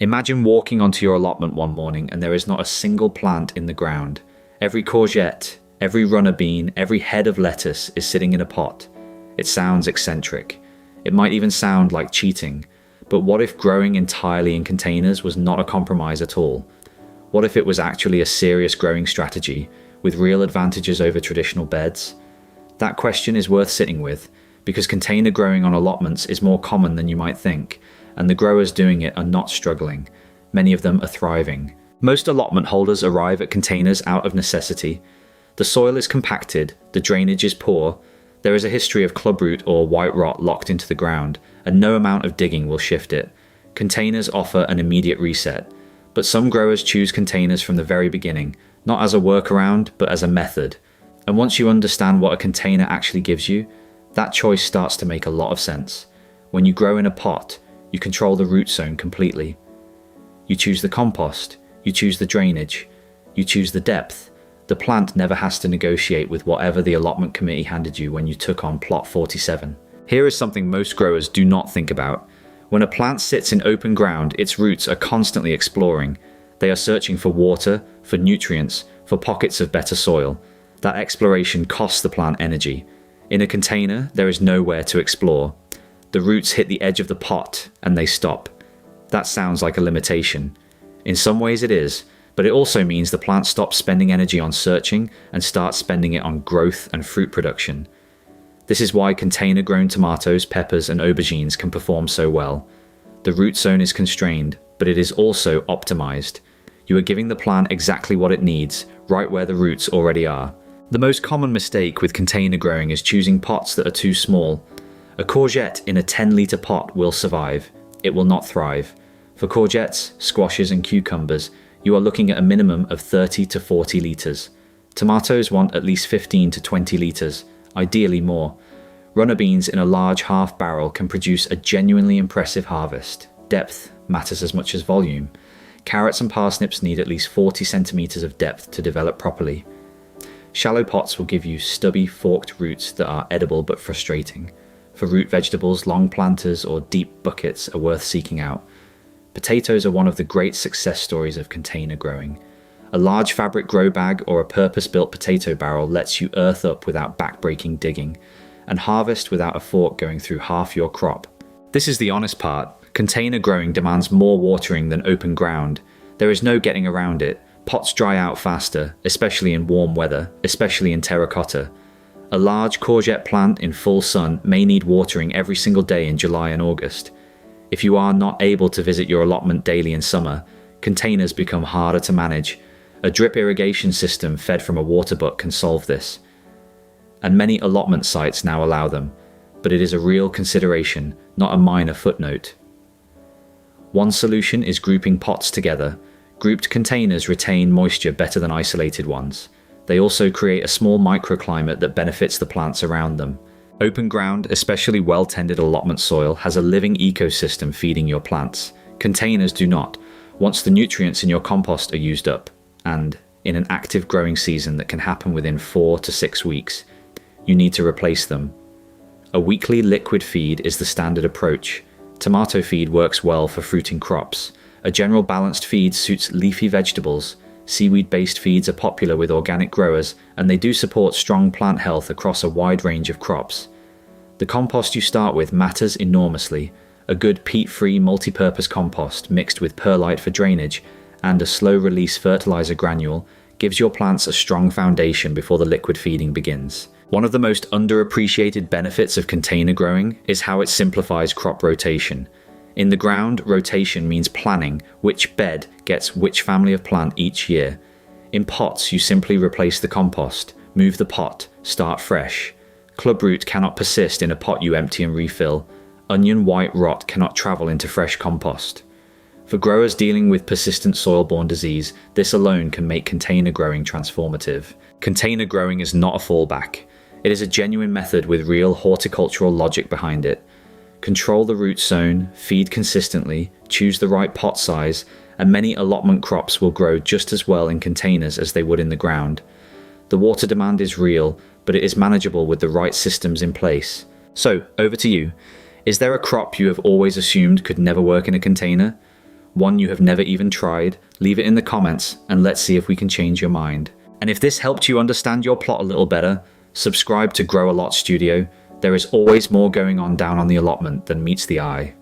Imagine walking onto your allotment one morning and there is not a single plant in the ground. Every courgette, every runner bean, every head of lettuce is sitting in a pot. It sounds eccentric. It might even sound like cheating. But what if growing entirely in containers was not a compromise at all? What if it was actually a serious growing strategy with real advantages over traditional beds? That question is worth sitting with, because container growing on allotments is more common than you might think, and the growers doing it are not struggling. Many of them are thriving. Most allotment holders arrive at containers out of necessity. The soil is compacted, the drainage is poor, there is a history of clubroot or white rot locked into the ground, and no amount of digging will shift it. Containers offer an immediate reset, but some growers choose containers from the very beginning, not as a workaround, but as a method. And once you understand what a container actually gives you, that choice starts to make a lot of sense. When you grow in a pot, you control the root zone completely. You choose the compost, you choose the drainage, you choose the depth. The plant never has to negotiate with whatever the allotment committee handed you when you took on plot 47. Here is something most growers do not think about. When a plant sits in open ground, its roots are constantly exploring. They are searching for water, for nutrients, for pockets of better soil. That exploration costs the plant energy. In a container, there is nowhere to explore. The roots hit the edge of the pot and they stop. That sounds like a limitation. In some ways it is, but it also means the plant stops spending energy on searching and starts spending it on growth and fruit production. This is why container-grown tomatoes, peppers, and aubergines can perform so well. The root zone is constrained, but it is also optimized. You are giving the plant exactly what it needs, right where the roots already are. The most common mistake with container growing is choosing pots that are too small. A courgette in a 10-litre pot will survive. It will not thrive. For courgettes, squashes, and cucumbers, you are looking at a minimum of 30 to 40 litres. Tomatoes want at least 15 to 20 litres, ideally more. Runner beans in a large half barrel can produce a genuinely impressive harvest. Depth matters as much as volume. Carrots and parsnips need at least 40 centimetres of depth to develop properly. Shallow pots will give you stubby, forked roots that are edible but frustrating. For root vegetables, long planters or deep buckets are worth seeking out. Potatoes are one of the great success stories of container growing. A large fabric grow bag or a purpose-built potato barrel lets you earth up without back-breaking digging, and harvest without a fork going through half your crop. This is the honest part. Container growing demands more watering than open ground. There is no getting around it. Pots dry out faster, especially in warm weather, especially in terracotta. A large courgette plant in full sun may need watering every single day in July and August. If you are not able to visit your allotment daily in summer, containers become harder to manage. A drip irrigation system fed from a water butt can solve this. And many allotment sites now allow them, but it is a real consideration, not a minor footnote. One solution is grouping pots together. Grouped containers retain moisture better than isolated ones. They also create a small microclimate that benefits the plants around them. Open ground, especially well-tended allotment soil, has a living ecosystem feeding your plants. Containers do not, once the nutrients in your compost are used up, and in an active growing season that can happen within 4 to 6 weeks, you need to replace them. A weekly liquid feed is the standard approach. Tomato feed works well for fruiting crops. A general balanced feed suits leafy vegetables. Seaweed-based feeds are popular with organic growers, and they do support strong plant health across a wide range of crops. The compost you start with matters enormously. A good peat-free multi-purpose compost mixed with perlite for drainage and a slow-release fertilizer granule gives your plants a strong foundation before the liquid feeding begins. One of the most underappreciated benefits of container growing is how it simplifies crop rotation. In the ground, rotation means planning which bed gets which family of plant each year. In pots, you simply replace the compost, move the pot, start fresh. Clubroot cannot persist in a pot you empty and refill. Onion white rot cannot travel into fresh compost. For growers dealing with persistent soil-borne disease, this alone can make container growing transformative. Container growing is not a fallback. It is a genuine method with real horticultural logic behind it. Control the root zone, feed consistently, choose the right pot size, and many allotment crops will grow just as well in containers as they would in the ground. The water demand is real, but it is manageable with the right systems in place. So, over to you. Is there a crop you have always assumed could never work in a container? one you have never even tried, leave it in the comments and let's see if we can change your mind. And if this helped you understand your plot a little better, subscribe to Grow a Lot Studio. There is always more going on down on the allotment than meets the eye.